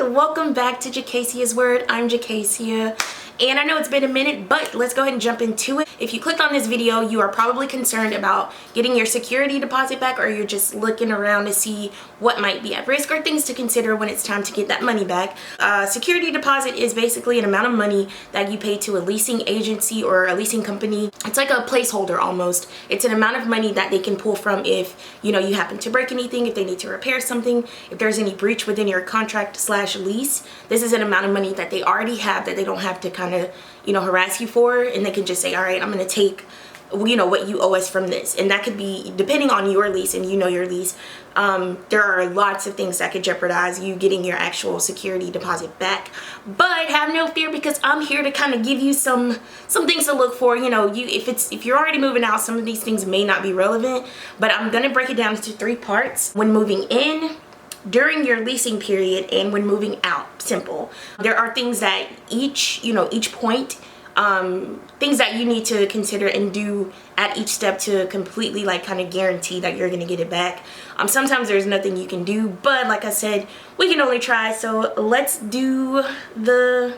welcome back to Jacasia's Word. I'm Jacasia, and I know it's been a minute, but let's go ahead and jump into it. If you clicked on this video, you are probably concerned about getting your security deposit back, or you're just looking around to see what might be at risk or things to consider when it's time to get that money back. Security deposit is basically an amount of money that you pay to a leasing agency or a leasing company. It's like a placeholder almost. It's an amount of money that they can pull from if you happen to break anything, if they need to repair something, if there's any breach within your contract slash lease. This is an amount of money that they already have that they don't have to kind of harass you for, and they can just say, all right, I'm going to take what you owe us from this. And that could be depending on your lease, and your lease. There are lots of things that could jeopardize you getting your actual security deposit back, but have no fear, because I'm here to kind of give you some things to look for. If you're already moving out, some of these things may not be relevant, but I'm going to break it down into 3 parts: when moving in, during your leasing period, and when moving out. Simple. There are things that each point, things that you need to consider and do at each step to completely kind of guarantee that you're going to get it back. Sometimes there's nothing you can do, but like I said, we can only try. So let's do the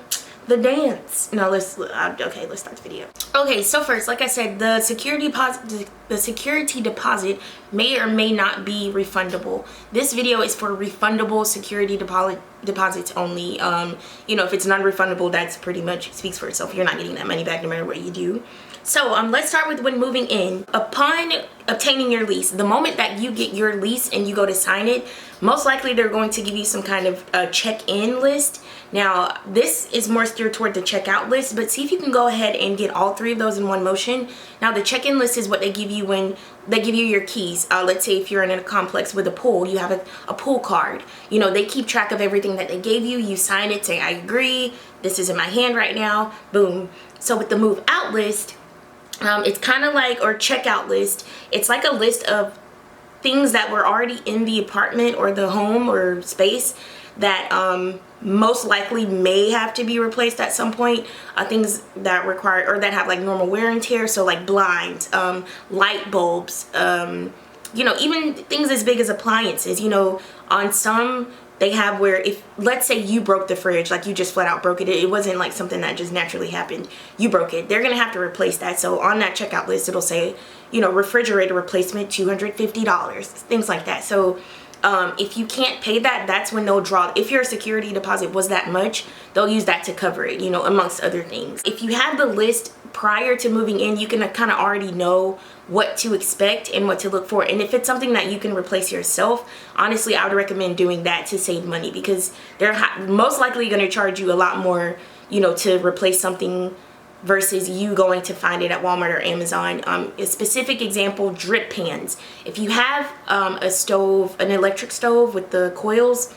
dance. Let's start the video. Okay, so first, like I said, the security deposit may or may not be refundable. This video is for refundable security deposits only. If it's non-refundable, that's pretty much speaks for itself. You're not getting that money back no matter what you do. So let's start with when moving in. Upon obtaining your lease, the moment that you get your lease and you go to sign it, most likely they're going to give you some kind of a check-in list. Now, this is more steered toward the checkout list, but see if you can go ahead and get all 3 of those in one motion. Now, the check-in list is what they give you when they give you your keys. Let's say if you're in a complex with a pool, you have a pool card. They keep track of everything that they gave you. You sign it, say, I agree, this is in my hand right now, boom. So with the move out list, it's kind of like, or checkout list, it's like a list of things that were already in the apartment or the home or space that most likely may have to be replaced at some point. Things that require, or that have normal wear and tear, so like blinds, light bulbs, even things as big as appliances. On some, they have where, if let's say you broke the fridge, you just flat out broke it, it wasn't like something that just naturally happened, you broke it, they're gonna have to replace that. So on that checkout list, it'll say refrigerator replacement, $250, things like that. So if you can't pay that, that's when they'll draw. If your security deposit was that much, they'll use that to cover it, amongst other things. If you have the list prior to moving in, you can kind of already know what to expect and what to look for. And if it's something that you can replace yourself, honestly, I would recommend doing that to save money, because they're most likely going to charge you a lot more, to replace something versus you going to find it at Walmart or Amazon. A specific example, drip pans. If you have a stove, an electric stove with the coils,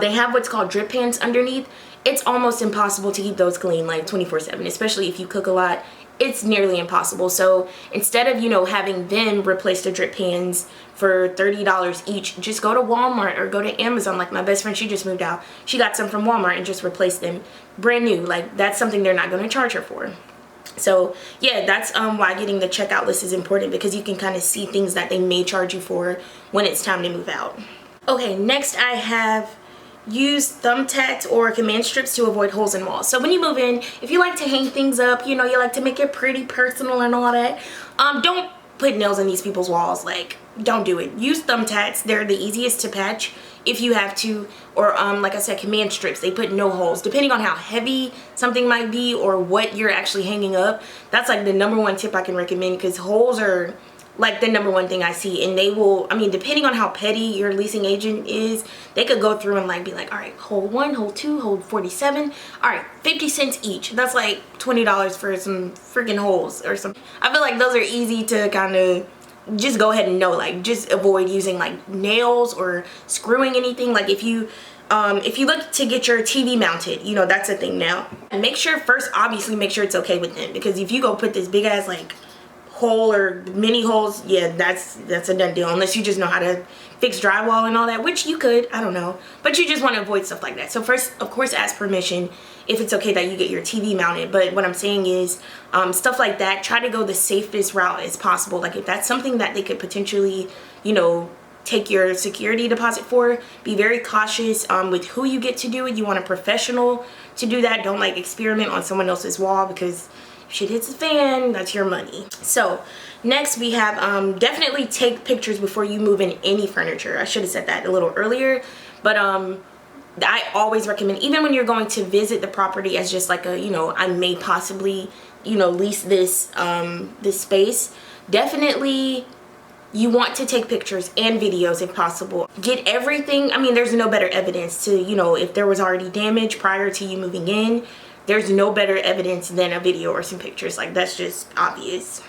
they have what's called drip pans underneath. It's almost impossible to keep those clean 24/7, especially if you cook a lot. It's nearly impossible. So instead of having them replace the drip pans for $30 each, just go to Walmart or go to Amazon. Like my best friend, she just moved out, she got some from Walmart and just replaced them brand new. That's something they're not going to charge her for. So yeah, that's why getting the checkout list is important, because you can kind of see things that they may charge you for when it's time to move out. Okay, next I have use thumbtacks or command strips to avoid holes in walls. So when you move in, if you like to hang things up, you like to make it pretty personal and all that, don't put nails in these people's walls. Don't do it. Use thumbtacks. They're the easiest to patch if you have to, or like I said, command strips. They put no holes. Depending on how heavy something might be or what you're actually hanging up, that's the #1 tip I can recommend, because holes are the #1 thing I see. And they will, depending on how petty your leasing agent is, they could go through and be like, all right, hole 1, hole 2, hole 47, all right, 50 cents each. That's $20 for some freaking holes or something. I feel like those are easy to kind of just go ahead and know. Just avoid using nails or screwing anything. If you look to get your TV mounted, that's a thing now. And make sure first, obviously, make sure it's okay with them, because if you go put this big ass hole or mini holes, yeah, that's a done deal, unless you just know how to fix drywall and all that, which you could, I don't know, but you just want to avoid stuff like that. So first, of course, ask permission if it's okay that you get your TV mounted. But what I'm saying is, stuff like that, try to go the safest route as possible. If that's something that they could potentially take your security deposit for. Be very cautious with who you get to do it. You want a professional to do that. Don't like experiment on someone else's wall, because if shit hits the fan, that's your money. So next we have definitely take pictures before you move in any furniture. I should have said that a little earlier, but I always recommend, even when you're going to visit the property as just like a, you know, I may possibly, you know, lease this this space, definitely you want to take pictures and videos if possible. Get everything. I mean, there's no better evidence to, you know, if there was already damage prior to you moving in, there's no better evidence than a video or some pictures. Like, that's just obvious.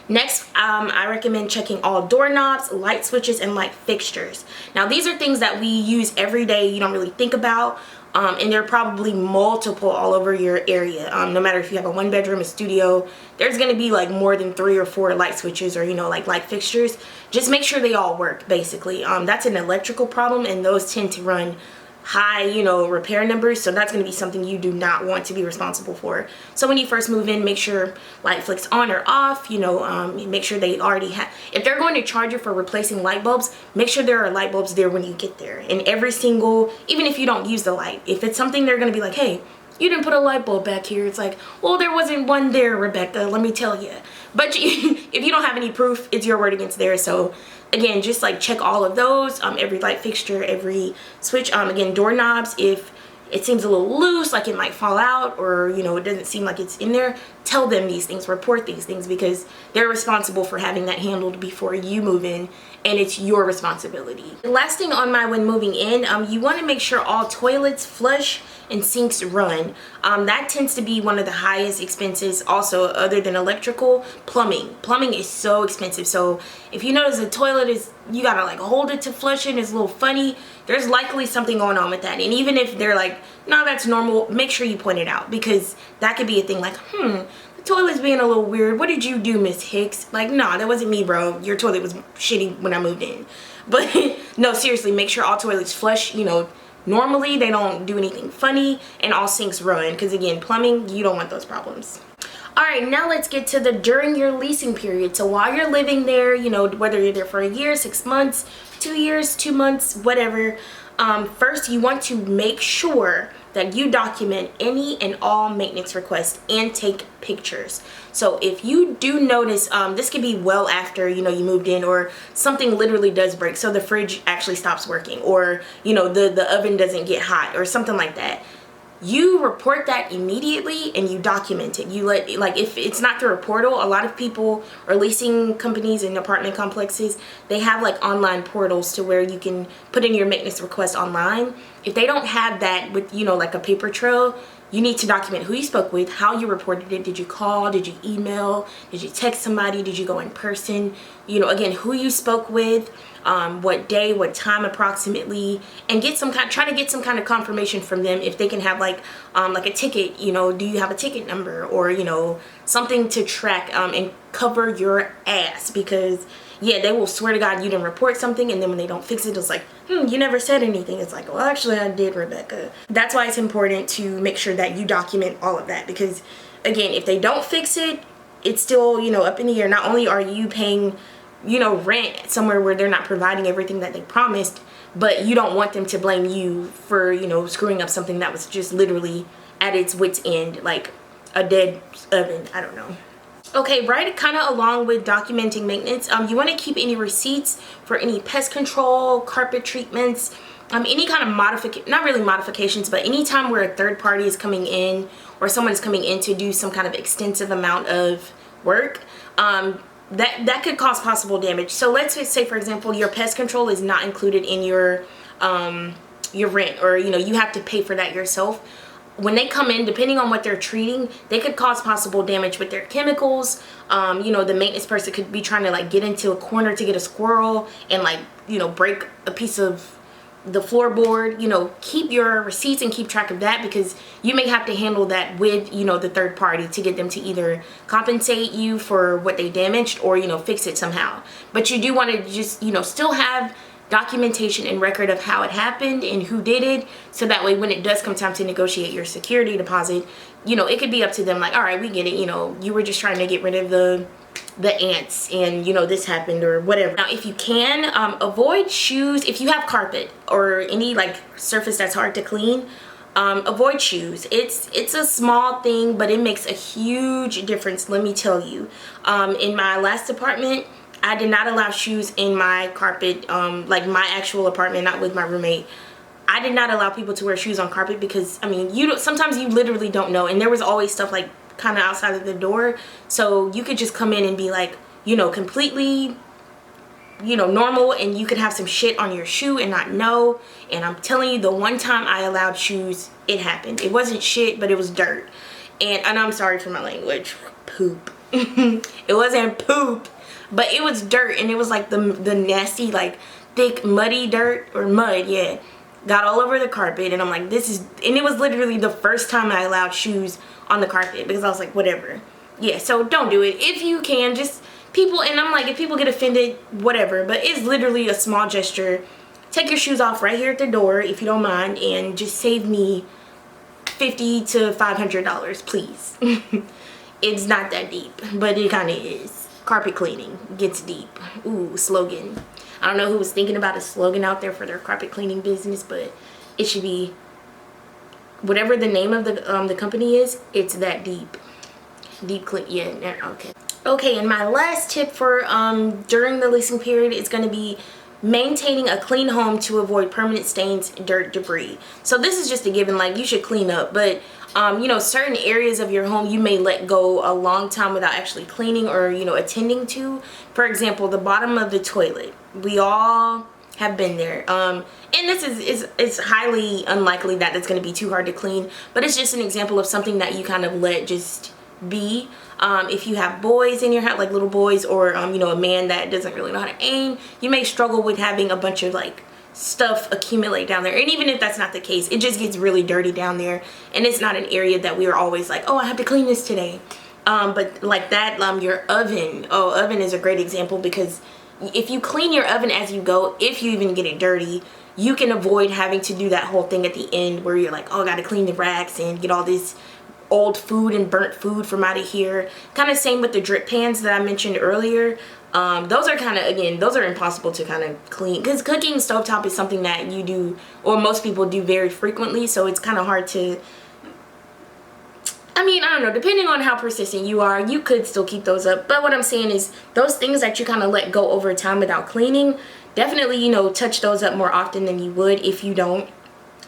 Next, I recommend checking all doorknobs, light switches, and light fixtures. Now, these are things that we use every day. You don't really think about. And there are probably multiple all over your area. No matter if you have a 1-bedroom, a studio, there's going to be like more than 3 or 4 light switches or, you know, like light fixtures. Just make sure they all work, basically. That's an electrical problem, and those tend to run high, you know, repair numbers, so that's going to be something you do not want to be responsible for. So when you first move in, make sure light flicks on or off, you know, make sure they already have, if they're going to charge you for replacing light bulbs, make sure there are light bulbs there when you get there. And every single, even if you don't use the light, if it's something they're going to be like, hey, you didn't put a light bulb back here, it's like, well, there wasn't one there, Rebecca, let me tell you. But if you don't have any proof, it's your word against theirs. So again, just like check all of those, every light fixture, every switch. Again, doorknobs, if it seems a little loose, like it might fall out, or, you know, it doesn't seem like it's in there, tell them these things, report these things, because they're responsible for having that handled before you move in, and it's your responsibility. The last thing on my when moving in, you want to make sure all toilets flush and sinks run. That tends to be one of the highest expenses. Also, other than electrical, plumbing is so expensive. So if you notice the toilet is, you gotta like hold it to flush it, it's a little funny, there's likely something going on with that. And even if they're like, no, that's normal, make sure you point it out, because that could be a thing like, the toilet's being a little weird, what did you do, Miss Hicks? Like, nah, that wasn't me, bro, your toilet was shitty when I moved in. But no, seriously, make sure all toilets flush, you know, normally they don't do anything funny, and all sinks run, because again, plumbing, you don't want those problems. Alright, now let's get to the during your leasing period. So while you're living there, you know, whether you're there for a year, 6 months, 2 years, 2 months, whatever, first you want to make sure that you document any and all maintenance requests and take pictures. So if you do notice, this could be well after, you know, you moved in, or something literally does break, so the fridge actually stops working, or, you know, the oven doesn't get hot, or something like that, you report that immediately and you document it. You let, like, if it's not through a portal, a lot of people or leasing companies and apartment complexes, they have like online portals to where you can put in your maintenance request online. If they don't have that with, you know, like a paper trail, you need to document who you spoke with, how you reported it. Did you call? Did you email? Did you text somebody? Did you go in person? You know, again, who you spoke with, what day, what time approximately, and get some kind, try to get some kind of confirmation from them if they can have like a ticket, you know, do you have a ticket number, or, you know, something to track and cover your ass, because yeah, they will swear to God you didn't report something, and then when they don't fix it, it's like, you never said anything. It's like, well, actually I did, Rebecca. That's why it's important to make sure that you document all of that, because again, if they don't fix it, it's still, you know, up in the air. Not only are you paying, you know, rent somewhere where they're not providing everything that they promised, but you don't want them to blame you for, you know, screwing up something that was just literally at its wit's end, like a dead oven. I don't know. Okay, right kind of along with documenting maintenance, you want to keep any receipts for any pest control, carpet treatments, any kind of modification, not really modifications, but anytime where a third party is coming in or someone is coming in to do some kind of extensive amount of work, that could cause possible damage. So let's say, for example, your pest control is not included in your rent, or, you know, you have to pay for that yourself. When they come in, depending on what they're treating, they could cause possible damage with their chemicals. You know, the maintenance person could be trying to like get into a corner to get a squirrel and, like, you know, break a piece of the floorboard. You know, keep your receipts and keep track of that, because you may have to handle that with, you know, the third party to get them to either compensate you for what they damaged, or, you know, fix it somehow. But you do want to just, you know, still have documentation and record of how it happened and who did it, so that way when it does come time to negotiate your security deposit, you know, it could be up to them, like, all right, we get it, you know, you were just trying to get rid of the the ants and you know this happened or whatever. Now if you can, avoid shoes. If you have carpet or any like surface that's hard to clean, avoid shoes. It's a small thing, but it makes a huge difference, let me tell you. In my last apartment, I did not allow shoes in my carpet, like my actual apartment, not with my roommate. I did not allow people to wear shoes on carpet because, I mean, sometimes you literally don't know, and there was always stuff like kind of outside of the door, so you could just come in and be like, you know, completely, you know, normal, and you could have some shit on your shoe and not know. And I'm telling you, the one time I allowed shoes, it happened. It wasn't shit, but it was dirt. And I'm sorry for my language, poop. It wasn't poop, but it was dirt, and it was like the nasty, like thick muddy dirt, or mud, yeah, got all over the carpet. And I'm like, this is, and it was literally the first time I allowed shoes on the carpet because I was like, whatever. Yeah, so don't do it. If you can, just people, and I'm like, if people get offended, whatever, but it's literally a small gesture. Take your shoes off right here at the door if you don't mind, and just save me $50 to $500, please. It's not that deep, but it kind of is. Carpet cleaning gets deep. Ooh, slogan. I don't know who was thinking about a slogan out there for their carpet cleaning business, but it should be whatever the name of the company is. It's that deep. Deep clean. Yeah. Okay. Okay. And my last tip for during the leasing period is going to be maintaining a clean home to avoid permanent stains, dirt, debris. So this is just a given. Like, you should clean up, but you know, certain areas of your home you may let go a long time without actually cleaning or, you know, attending to. For example, the bottom of the toilet. We all have been there. And this is highly unlikely that it's going to be too hard to clean, but it's just an example of something that you kind of let just be. If you have boys in your house, like little boys, or you know, a man that doesn't really know how to aim, you may struggle with having a bunch of like stuff accumulate down there. And even if that's not the case, it just gets really dirty down there, and it's not an area that we are always like, oh, I have to clean this today. But like that, your oven. Oh, oven is a great example, because if you clean your oven as you go, if you even get it dirty, you can avoid having to do that whole thing at the end where you're like, oh, I gotta clean the racks and get all this old food and burnt food from out of here. Kind of same with the drip pans that I mentioned earlier. Those are kind of, again, those are impossible to kind of clean, because cooking stovetop is something that you do, or most people do, very frequently, so it's kind of hard to, I mean, I don't know, depending on how persistent you are, you could still keep those up. But what I'm saying is, those things that you kind of let go over time without cleaning, definitely, you know, touch those up more often than you would if you don't,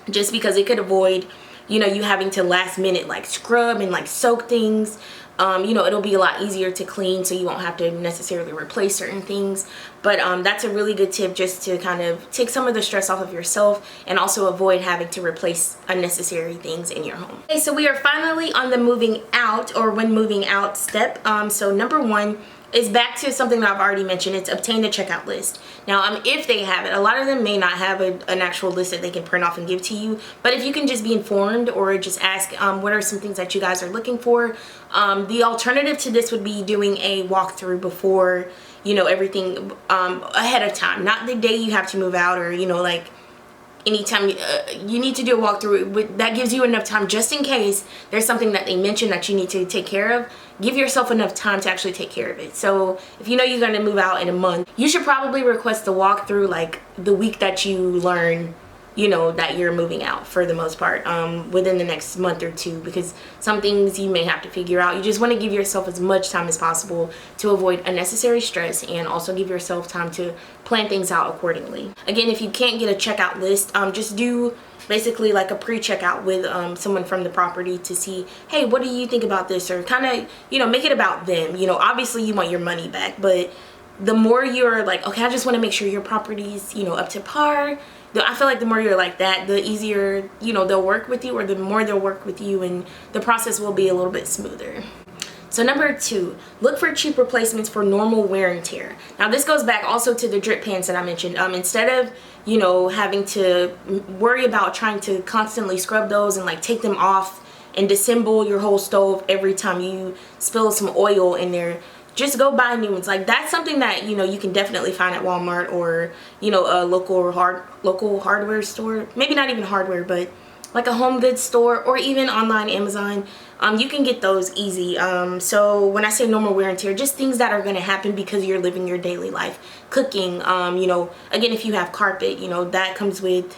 just because it could avoid, you know, you having to last minute like scrub and like soak things. You know, it'll be a lot easier to clean, so you won't have to necessarily replace certain things. But that's a really good tip, just to kind of take some of the stress off of yourself and also avoid having to replace unnecessary things in your home. Okay, so we are finally on the moving out, or when moving out step. So number one is back to something that I've already mentioned. It's obtain the checkout list. Now, if they have it, a lot of them may not have an actual list that they can print off and give to you, but if you can just be informed, or just ask what are some things that you guys are looking for. The alternative to this would be doing a walkthrough before, you know, everything ahead of time, not the day you have to move out, or, you know, like anytime you need to do a walkthrough. That gives you enough time, just in case there's something that they mention that you need to take care of. Give yourself enough time to actually take care of it. So if you know you're going to move out in a month, you should probably request the walkthrough like the week that you learn, you know, that you're moving out, for the most part, within the next month or two, because some things you may have to figure out. You just want to give yourself as much time as possible to avoid unnecessary stress, and also give yourself time to plan things out accordingly. Again, if you can't get a checkout list, just do basically like a pre-checkout with someone from the property to see, hey, what do you think about this, or kind of, you know, make it about them. You know, obviously you want your money back, but the more you're like, okay, I just want to make sure your property's, you know, up to par, I feel like the more you're like that, the easier, you know, they'll work with you, or the more they'll work with you, and the process will be a little bit smoother. So number two, look for cheap replacements for normal wear and tear. Now this goes back also to the drip pans that I mentioned. Instead of, you know, having to worry about trying to constantly scrub those and like take them off and disassemble your whole stove every time you spill some oil in there, just go buy new ones. Like, that's something that, you know, you can definitely find at Walmart, or, you know, a local hardware store. Maybe not even hardware, but like a home goods store or even online Amazon, you can get those easy. So when I say normal wear and tear, just things that are going to happen because you're living your daily life. Cooking, you know, again, if you have carpet, you know, that comes with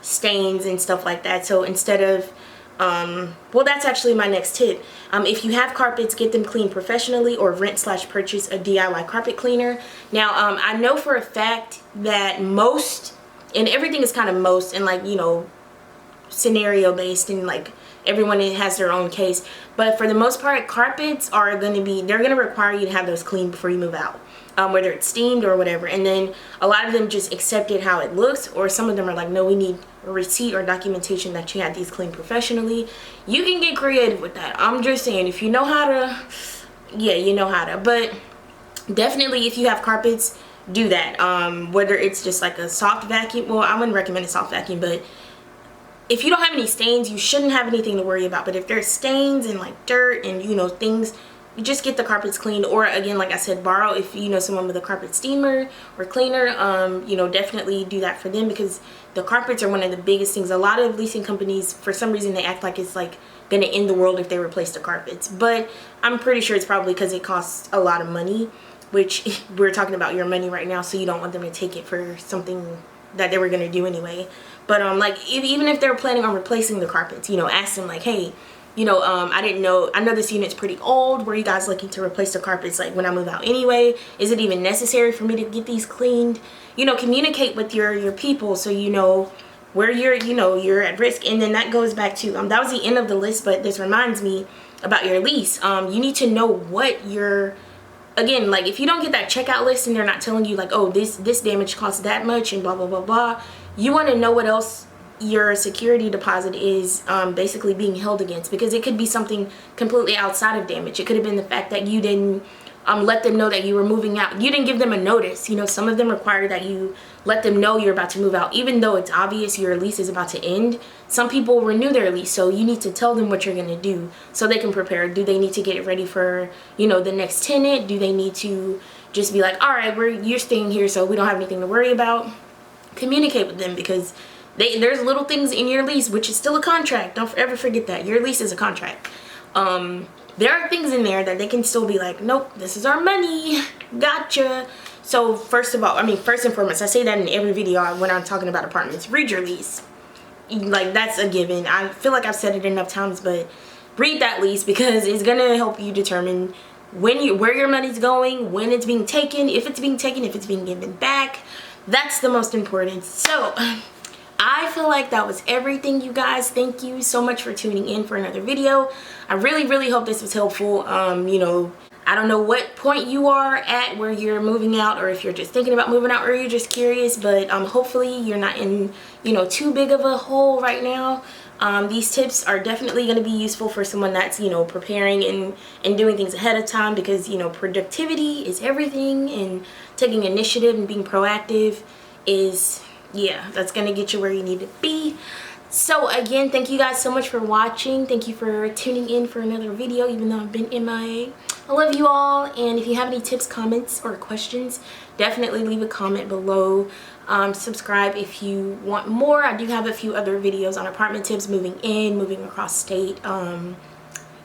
stains and stuff like that. So instead of well, that's actually my next tip. If you have carpets, get them cleaned professionally or rent/purchase a DIY carpet cleaner. Now, I know for a fact that most, and everything is kind of most, and like, you know, scenario based, and like everyone has their own case, but for the most part, carpets are going to be, they're going to require you to have those cleaned before you move out. Whether it's steamed or whatever, and then a lot of them just accept it how it looks, or some of them are like, no, we need a receipt or documentation that you had these cleaned professionally. You can get creative with that. I'm just saying, if you know how to, yeah, you know how to. But definitely, if you have carpets, do that. Whether it's just like a soft vacuum, well, I wouldn't recommend a soft vacuum, but if you don't have any stains, you shouldn't have anything to worry about. But if there's stains and like dirt and, you know, things, you just get the carpets cleaned, or again, like I said, borrow, if you know someone with a carpet steamer or cleaner, you know, definitely do that for them, because the carpets are one of the biggest things. A lot of leasing companies, for some reason, they act like it's like gonna end the world if they replace the carpets, but I'm pretty sure it's probably because it costs a lot of money, which we're talking about your money right now, so you don't want them to take it for something that they were gonna do anyway. But like, even if they're planning on replacing the carpets, you know, ask them like, hey, you know, I didn't know, I know this unit's pretty old. Were you guys looking to replace the carpets like when I move out anyway? Is it even necessary for me to get these cleaned? You know, communicate with your people so you know where you're, you know, you're at risk. And then that goes back to, that was the end of the list, but this reminds me about your lease. You need to know what your, again, like if you don't get that checkout list and they're not telling you like, oh, this damage costs that much and blah, blah, blah, blah. You want to know what else your security deposit is basically being held against, because it could be something completely outside of damage. It could have been the fact that you didn't let them know that you were moving out. You didn't give them a notice. You know, some of them require that you let them know you're about to move out, even though it's obvious your lease is about to end. Some people renew their lease, so you need to tell them what you're going to do so they can prepare. Do they need to get ready for, you know, the next tenant? Do they need to just be like, all right, you're staying here, so we don't have anything to worry about? Communicate with them, because there's little things in your lease, which is still a contract. Don't ever forget that. Your lease is a contract. There are things in there that they can still be like, nope, this is our money. Gotcha. So first of all, I mean, first and foremost, I say that in every video when I'm talking about apartments. Read your lease. Like, that's a given. I feel like I've said it enough times, but read that lease, because it's going to help you determine where your money's going, when it's being taken, if it's being taken, if it's being given back. That's the most important. So I feel like that was everything, you guys. Thank you so much for tuning in for another video. I really hope this was helpful. You know, I don't know what point you are at where you're moving out, or if you're just thinking about moving out, or you're just curious, but hopefully you're not in, you know, too big of a hole right now. These tips are definitely going to be useful for someone that's, you know, preparing and doing things ahead of time, because, you know, productivity is everything, and taking initiative and being proactive is, yeah, that's going to get you where you need to be. So again, thank you guys so much for watching. Thank you for tuning in for another video, even though I've been MIA. I love you all, and if you have any tips, comments, or questions, definitely leave a comment below. Subscribe if you want more. I do have a few other videos on apartment tips, moving in, moving across state.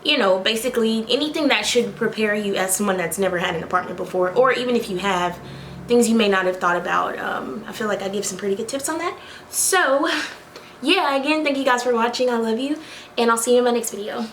You know, basically anything that should prepare you as someone that's never had an apartment before, or even if you have, things you may not have thought about. I feel like I give some pretty good tips on that. So yeah, again, thank you guys for watching. I love you, and I'll see you in my next video.